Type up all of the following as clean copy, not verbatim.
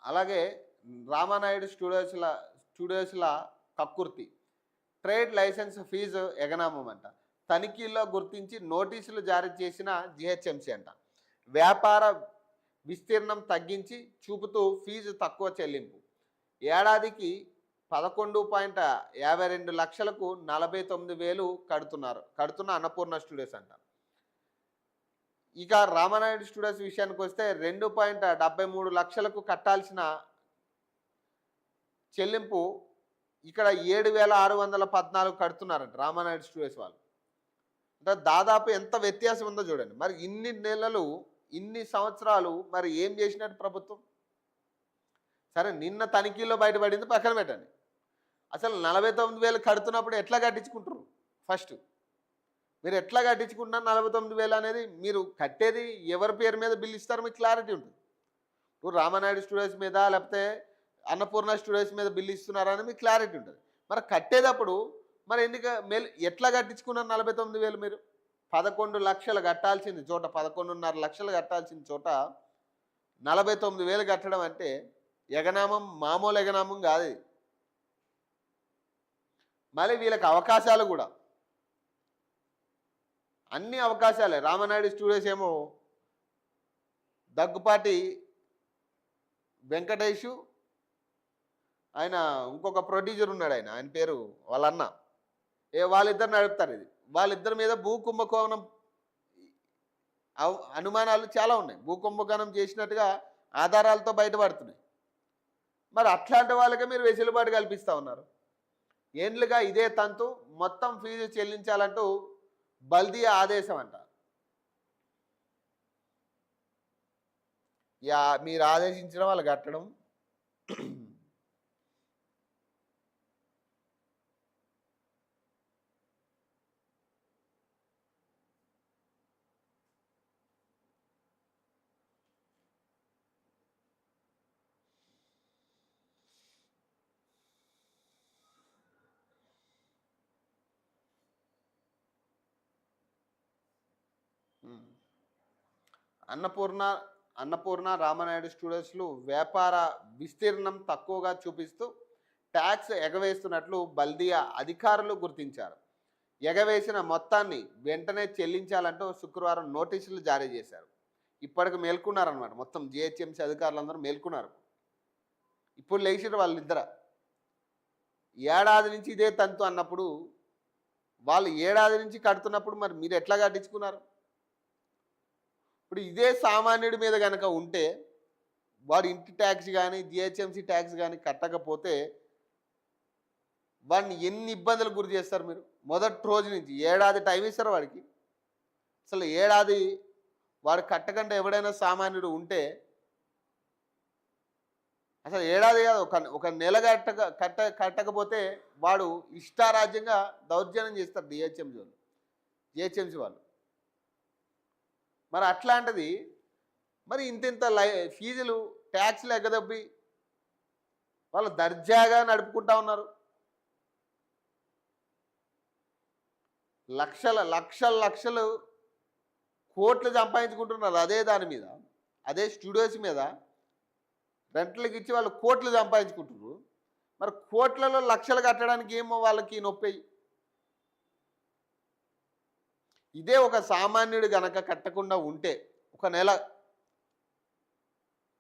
అలాగే రామానాయుడు స్టూడియోస్ల కక్కుర్తి. Trade licence fee ఎగనామం అంట. తనిఖీల్లో గుర్తించి నోటీసులు జారీ చేసిన జిహెచ్ఎంసీ అంట. వ్యాపార విస్తీర్ణం తగ్గించి చూపుతూ ఫీజు తక్కువ చెల్లింపు. ఏడాదికి 11.52 లక్షలకు 49,000 కడుతున్న అన్నపూర్ణ స్టూడియోస్ అంట. ఇక రామానాయుడు స్టూడియోస్ విషయానికి వస్తే 2.73 లక్షలకు కట్టాల్సిన చెల్లింపు ఇక్కడ 7,614 కడుతున్నారంట రామానాయుడు స్టూడియోస్ వాళ్ళు. అంటే దాదాపు ఎంత వ్యత్యాసం ఉందో చూడండి. మరి ఇన్ని నెలలు ఇన్ని సంవత్సరాలు మరి ఏం చేసినట్టు ప్రభుత్వం? సరే నిన్న తనిఖీల్లో బయటపడింది పక్కన పెట్టండి. అసలు 49,000 కడుతున్నప్పుడు ఎట్లా కట్టించుకుంటారు? ఫస్ట్ మీరు ఎట్లా కట్టించుకుంటున్నారు? 49,000 అనేది మీరు కట్టేది ఎవరి పేరు మీద బిల్లు ఇస్తారో మీకు క్లారిటీ ఉంటుంది. ఇప్పుడు రామానాయుడు స్టూడియోస్ మీద లేకపోతే అన్నపూర్ణ స్టూడియోస్ మీద బిల్లు ఇస్తున్నారని మీకు క్లారిటీ ఉంటుంది. మరి కట్టేటప్పుడు మరి ఎట్లా కట్టించుకున్నారు 49,000? మీరు 11 లక్షలు కట్టాల్సింది చోట 11.5 లక్షలు కట్టాల్సిన చోట 49,000 కట్టడం అంటే ఎగనామం మామూలు ఎగనామం కాదు. మళ్ళీ వీళ్ళకి అవకాశాలు కూడా అన్ని అవకాశాలే. రామానాయుడు స్టూడియోస్ ఏమో దగ్గుపాటి వెంకటేషు, ఆయన ఇంకొక ప్రొడ్యూసర్ ఉన్నాడు, ఆయన పేరు వాళ్ళన్న, వాళ్ళిద్దరు నడుపుతారు ఇది. వాళ్ళిద్దరి మీద భూ కుంభకోణం అనుమానాలు చాలా ఉన్నాయి. భూ కుంభకోణం చేసినట్టుగా ఆధారాలతో బయటపడుతున్నాయి. మరి అట్లాంటి వాళ్ళకే మీరు వెసులుబాటు కల్పిస్తూ ఉన్నారు. ఏండ్లుగా ఇదే తంతు. మొత్తం ఫీజు చెల్లించాలంటూ బల్దియా ఆదేశం అంట. మీరు ఆదేశించిన వాళ్ళు కట్టడం. అన్నపూర్ణ రామానాయుడు స్టూడియోస్లు వ్యాపార విస్తీర్ణం తక్కువగా చూపిస్తూ ట్యాక్స్ ఎగవేస్తున్నట్లు బల్దియా అధికారులు గుర్తించారు. ఎగవేసిన మొత్తాన్ని వెంటనే చెల్లించాలంటూ శుక్రవారం నోటీసులు జారీ చేశారు. ఇప్పటికి మేల్కొన్నారనమాట. మొత్తం జిహెచ్ఎంసీ అధికారులందరూ మేల్కొన్నారు. ఇప్పుడు లేచిరు వాళ్ళిద్దరు. ఏడాది నుంచి ఇదే తంతు అన్నప్పుడు వాళ్ళు ఏడాది నుంచి కడుతున్నప్పుడు మరి మీరు ఎట్లా కట్టించుకున్నారు? ఇప్పుడు ఇదే సామాన్యుడి మీద కనుక ఉంటే వాడు ఇంటి ట్యాక్స్ కానీ జిహెచ్ఎంసీ ట్యాక్స్ కానీ కట్టకపోతే వాడిని ఎన్ని ఇబ్బందులకు గురి చేస్తారు మీరు? మొదటి రోజు నుంచి ఏడాది టైం ఇస్తారు వాడికి. అసలు ఏడాది వాడు కట్టకుండా ఎవడైనా సామాన్యుడు ఉంటే అసలు ఏడాది కాదు, ఒక నెల కట్టకపోతే వాడు ఇష్టారాజ్యంగా దౌర్జన్యం చేస్తారు జిహెచ్ఎంసీ వాళ్ళు. మరి అట్లాంటిది మరి ఇంత ఫీజులు ట్యాక్స్లు ఎగ్గదబ్బి వాళ్ళు దర్జాగా నడుపుకుంటా ఉన్నారు. లక్షలు కోట్లు సంపాదించుకుంటున్నారు అదే దాని మీద, అదే స్టూడియోస్ మీద రెంట్లకు ఇచ్చి వాళ్ళు కోట్లు సంపాదించుకుంటున్నారు. మరి కోట్లలో లక్షలు కట్టడానికి ఏమో వాళ్ళకి నొప్పి. ఇదే ఒక సామాన్యుడు గనక కట్టకుండా ఉంటే, ఒక నెల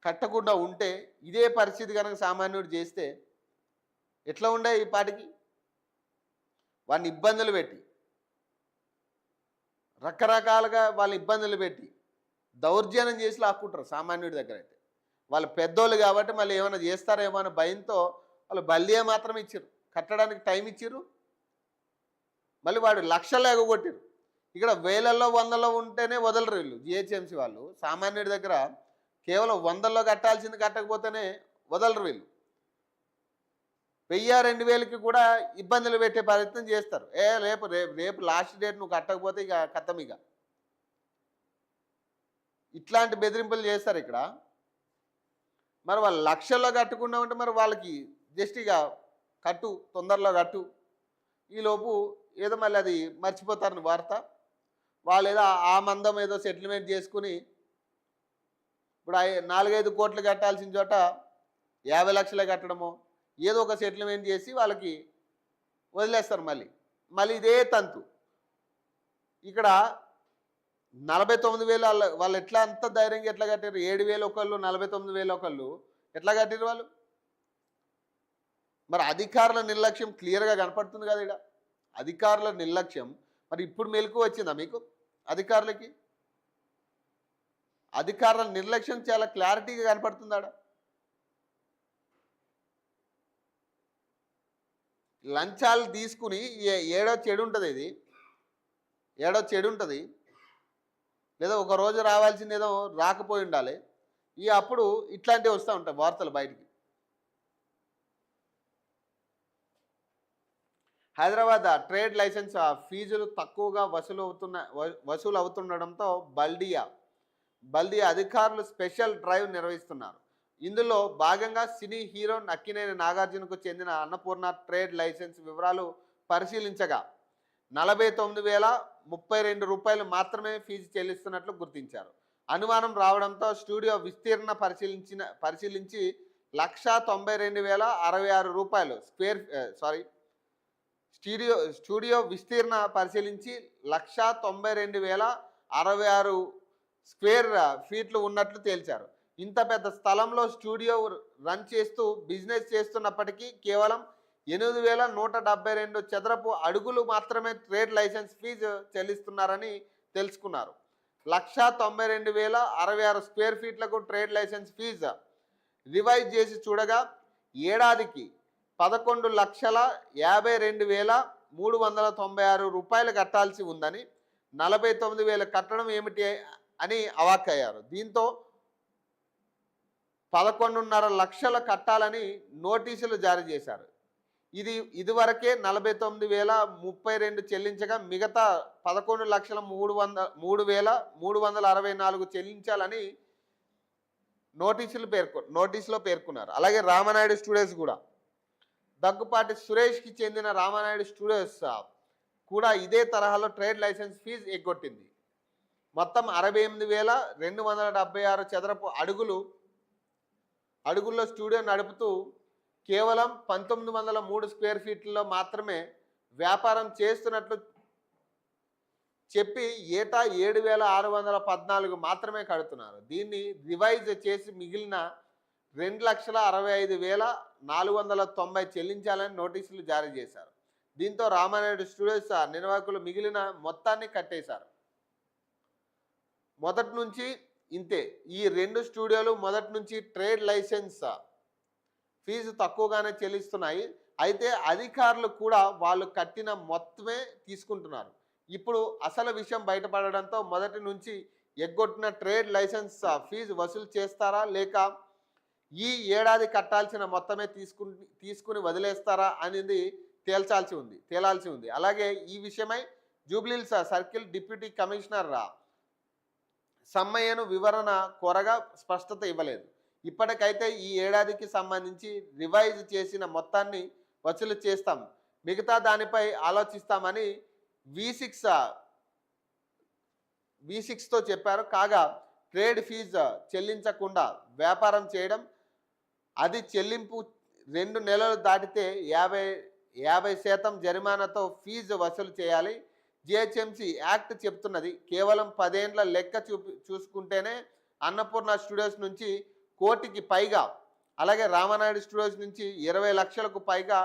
కట్టకుండా ఉంటే, ఇదే పరిస్థితి కనుక సామాన్యుడు చేస్తే ఎట్లా ఉండే ఈ పాటికి? వాడిని ఇబ్బందులు పెట్టి రకరకాలుగా వాళ్ళని ఇబ్బందులు పెట్టి దౌర్జన్యం చేసి లాక్కుంటారు సామాన్యుడి దగ్గర. అయితే వాళ్ళు పెద్దోళ్ళు కాబట్టి మళ్ళీ ఏమైనా చేస్తారేమో అని భయంతో వాళ్ళు బల్దియా మాత్రం ఇచ్చారు, కట్టడానికి టైం ఇచ్చారు. మళ్ళీ వాడు లక్షలు ఎగగొట్టారు. ఇక్కడ వేలల్లో వందల్లో ఉంటేనే వదలరు వీళ్ళు జిహెచ్ఎంసీ వాళ్ళు. సామాన్యుడి దగ్గర కేవలం 100లో కట్టాల్సింది కట్టకపోతేనే వదలరు వీళ్ళు. 1000-2000కి కూడా ఇబ్బందులు పెట్టే ప్రయత్నం చేస్తారు. రేపు లాస్ట్ డేట్ నువ్వు కట్టకపోతే ఇక కథం. ఇక ఇట్లాంటి బెదిరింపులు చేస్తారు ఇక్కడ. మరి వాళ్ళు లక్షల్లో కట్టకుండా ఉంటే మరి వాళ్ళకి జస్ట్ ఇక కట్టు, తొందరలో కట్టు, ఈలోపు ఏదో మళ్ళీ అది మర్చిపోతారని వార్త. వాళ్ళు ఏదో ఆ మందం ఏదో సెటిల్మెంట్ చేసుకుని ఇప్పుడు 4-5 కోట్లు కట్టాల్సిన చోట 50 లక్షలే కట్టడమో ఏదో ఒక సెటిల్మెంట్ చేసి వాళ్ళకి వదిలేస్తారు. మళ్ళీ మళ్ళీ ఇదే తంతు. ఇక్కడ 49,000 వాళ్ళు ఎట్లా అంత ధైర్యంగా ఎట్లా కట్టారు? 7,000 ఒకళ్ళు, 49,000 ఒకళ్ళు ఎట్లా కట్టారు వాళ్ళు? మరి అధికారుల నిర్లక్ష్యం క్లియర్గా కనపడుతుంది కదా ఇక్కడ. అధికారుల నిర్లక్ష్యం. మరి ఇప్పుడు మెలకు వచ్చిందా మీకు అధికారులకి? అధికారుల నిర్లక్ష్యం చాలా క్లారిటీగా కనపడుతుంది ఆడ. లంచాలు తీసుకుని ఏడో చెడు ఉంటుంది, ఇది ఏడో చెడు ఉంటుంది. లేదా ఒక రోజు రావాల్సింది ఏదో రాకపోయి ఉండాలి. అప్పుడు ఇట్లాంటివి వస్తూ ఉంటాయి వార్తలు బయటికి. హైదరాబాద్ ట్రేడ్ లైసెన్స్ ఫీజులు తక్కువగా వసూలు అవుతుండడంతో బల్దియా అధికారులు స్పెషల్ డ్రైవ్ నిర్వహిస్తున్నారు. ఇందులో భాగంగా సినీ హీరో అక్కినేని నాగార్జునకు చెందిన అన్నపూర్ణ ట్రేడ్ లైసెన్స్ వివరాలు పరిశీలించగా 49,032 రూపాయలు మాత్రమే ఫీజు చెల్లిస్తున్నట్లు గుర్తించారు. అనుమానం రావడంతో స్టూడియో విస్తీర్ణ పరిశీలించి 192,066 రూపాయలు స్టూడియో విస్తీర్ణ పరిశీలించి 192,066 స్క్వేర్ ఫీట్లు ఉన్నట్లు తేల్చారు. ఇంత పెద్ద స్థలంలో స్టూడియో రన్ చేస్తూ బిజినెస్ చేస్తున్నప్పటికీ కేవలం 8,172 చదరపు అడుగులు మాత్రమే ట్రేడ్ లైసెన్స్ ఫీజు చెల్లిస్తున్నారని తెలుసుకున్నారు. 192,066 స్క్వేర్ ఫీట్లకు ట్రేడ్ లైసెన్స్ ఫీజు రివైజ్ చేసి చూడగా ఏడాదికి 11,52,396 రూపాయలు కట్టాల్సి ఉందని, 49,000 కట్టడం ఏమిటి అని అవాక్కయ్యారు. దీంతో 11.5 లక్షలు కట్టాలని నోటీసులు జారీ చేశారు. ఇదివరకే 49,032 చెల్లించగా మిగతా 11,03,364 చెల్లించాలని నోటీసులో పేర్కొన్నారు. అలాగే రామానాయుడు స్టూడియోస్ కూడా, దగ్గుపాటి సురేష్కి చెందిన రామానాయుడు స్టూడియోస్ కూడా ఇదే తరహాలో ట్రేడ్ లైసెన్స్ ఫీజు ఎగ్గొట్టింది. మొత్తం 68,276 చదరపు అడుగుల్లో స్టూడియో నడుపుతూ కేవలం 1,903 స్క్వేర్ ఫీట్లలో మాత్రమే వ్యాపారం చేస్తున్నట్లు చెప్పి ఏటా 7,614 మాత్రమే కడుతున్నారు. దీన్ని రివైజ్ చేసి మిగిలిన 2,65,490 చెల్లించాలని నోటీసులు జారీ చేశారు. దీంతో రామానాయుడు స్టూడియోస్ నిర్వాహకులు మిగిలిన మొత్తాన్ని కట్టేశారు. మొదటి నుంచి ఇంతే. ఈ 2 స్టూడియోలు మొదటి నుంచి ట్రేడ్ లైసెన్స్ ఫీజు తక్కువగానే చెల్లిస్తున్నాయి. అయితే అధికారులు కూడా వాళ్ళు కట్టిన మొత్తమే తీసుకుంటున్నారు. ఇప్పుడు అసలు విషయం బయటపడడంతో మొదటి నుంచి ఎగ్గొట్టిన ట్రేడ్ లైసెన్స్ ఫీజు వసూలు చేస్తారా, లేక ఈ ఏడాది కట్టాల్సిన మొత్తమే తీసుకుని వదిలేస్తారా అనేది తేలాల్సి ఉంది. అలాగే ఈ విషయమై జూబ్లీహిల్స్ సర్కిల్ డిప్యూటీ కమిషనర్ సమ్మయ్యను వివరణ కోరగా స్పష్టత ఇవ్వలేదు. ఇప్పటికైతే ఈ ఏడాదికి సంబంధించి రివైజ్ చేసిన మొత్తాన్ని వసూలు చేస్తాం, మిగతా దానిపై ఆలోచిస్తామని V6తో చెప్పారు. కాగా ట్రేడ్ ఫీజు చెల్లించకుండా వ్యాపారం చేయడం, అది చెల్లింపు 2 నెలలు దాటితే 50% జరిమానాతో ఫీజు వసూలు చేయాలి. జిహెచ్ఎంసీ యాక్ట్ చెప్తున్నది. కేవలం 10 ఏండ్ల లెక్క చూసుకుంటేనే అన్నపూర్ణ స్టూడియోస్ నుంచి 1 కోటికి పైగా, అలాగే రామానాయుడు స్టూడియోస్ నుంచి 20 లక్షలకు పైగా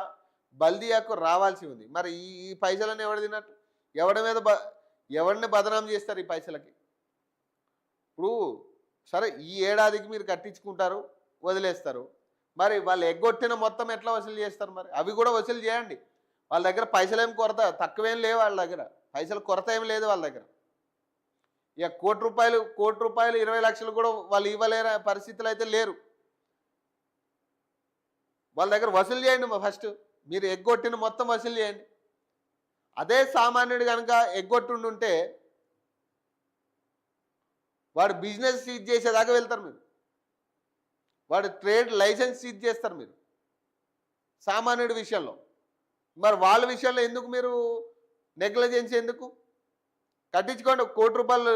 బల్దియాకు రావాల్సి ఉంది. మరి ఈ పైసలను ఎవరు తిన్నట్టు? ఎవరిని బదనాం చేస్తారు ఈ పైసలకి? ఇప్పుడు సరే ఈ ఏడాదికి మీరు కట్టించుకుంటారు, వదిలేస్తారు. మరి వాళ్ళు ఎగ్గొట్టిన మొత్తం ఎట్లా వసూలు చేస్తారు? మరి అవి కూడా వసూలు చేయండి. వాళ్ళ దగ్గర పైసలు ఏం కొరత తక్కువేం లేవు, వాళ్ళ దగ్గర పైసలు కొరత ఏం లేదు వాళ్ళ దగ్గర. ఇక 1 కోటి రూపాయలు 20 లక్షలు కూడా వాళ్ళు ఇవ్వలేని పరిస్థితులు అయితే లేరు. వాళ్ళ దగ్గర వసూలు చేయండి. ఫస్ట్ మీరు ఎగ్గొట్టిన మొత్తం వసూలు చేయండి. అదే సామాన్యుడు కనుక ఎగ్గొట్టుండుంటే వాడు బిజినెస్ సీజ్ చేసేదాకా వెళ్తారు మీరు, వాడు ట్రేడ్ లైసెన్స్ సీజ్ చేస్తారు మీరు సామాన్యుడి విషయంలో. మరి వాళ్ళ విషయంలో ఎందుకు మీరు నెగ్లిజెన్స్? ఎందుకు? కట్టించుకోండి. 1 కోటి రూపాయలు